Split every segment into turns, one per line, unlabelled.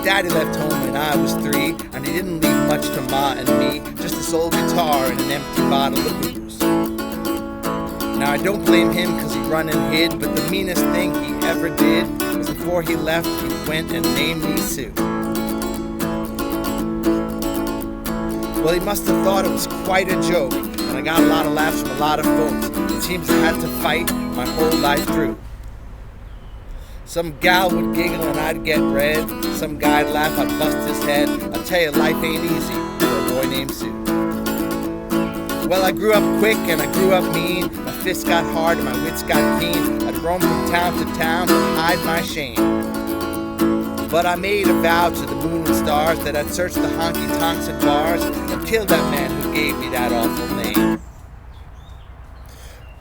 daddy left home when I was 3, and he didn't leave much to ma and me, just this old guitar and an empty bottle of booze. Now I don't blame him cause he run and hid, but the meanest thing he ever did was before he left, he went and named me Sue. Well, he must have thought it was quite a joke, and I got a lot of laughs from a lot of folks. It seems I had to fight my whole life through. Some gal would giggle and I'd get red. Some guy'd laugh, I'd bust his head. I'll tell you, life ain't easy for a boy named Sue. Well, I grew up quick and I grew up mean. My fists got hard and my wits got keen. I'd roam from town to town to hide my shame. But I made a vow to the moon and stars that I'd search the honky-tonks and bars and kill that man who gave me that awful name.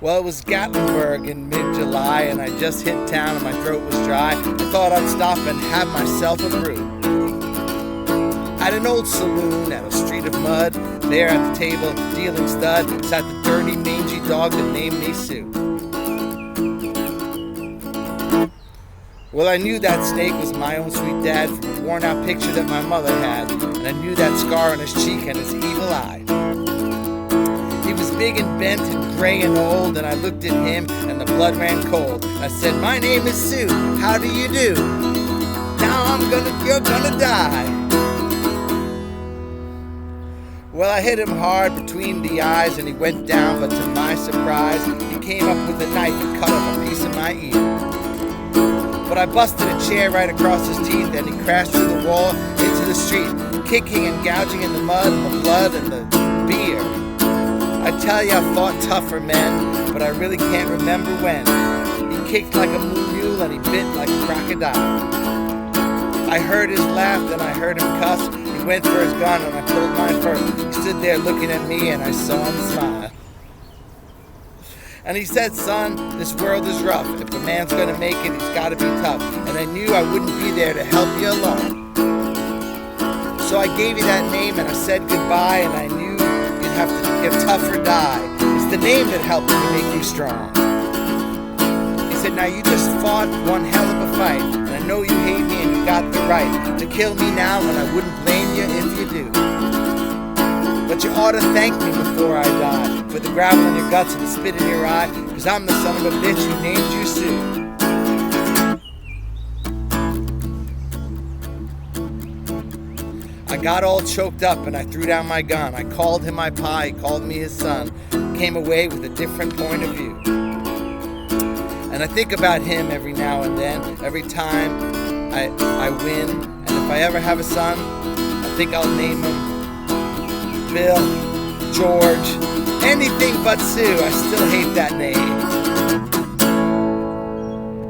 Well, it was Gatlinburg in mid-July, and I just hit town and my throat was dry. I thought I'd stop and have myself a brew. At an old saloon at a street of mud, there at the table, dealing stud, sat the dirty, mangy dog that named me Sue. Well, I knew that snake was my own sweet dad from a worn-out picture that my mother had, and I knew that scar on his cheek and his evil eye. He was big and bent and gray and old, and I looked at him and the blood ran cold. I said, "My name is Sue, how do you do? Now you're gonna die." Well, I hit him hard between the eyes and he went down, but to my surprise, he came up with a knife and cut off a piece of my ear. But I busted a chair right across his teeth and he crashed through the wall into the street, kicking and gouging in the mud and the blood and the beer. I tell you, I fought tougher men, but I really can't remember when. He kicked like a mule and he bit like a crocodile. I heard his laugh, then I heard him cuss. He went for his gun and I pulled mine first. He stood there looking at me and I saw him smile. And he said, "Son, this world is rough. If a man's gonna make it, he's gotta be tough." And I knew I wouldn't be there to help you along. So I gave you that name and I said goodbye, and I knew you'd have to get tough or die. It's the name that helped me make you strong. He said, "Now you just fought one hell of a fight, and I know you hate me and you got the right to kill me now, and I wouldn't blame you if you do. But you ought to thank me before I die for the gravel in your guts and the spit in your eye, because I'm the son of a bitch who named you Sue." I got all choked up and I threw down my gun. I called him my pa, he called me his son. Came away with a different point of view. And I think about him every now and then, every time I win. And if I ever have a son, I think I'll name him Bill, George, anything but Sue. I still hate that name.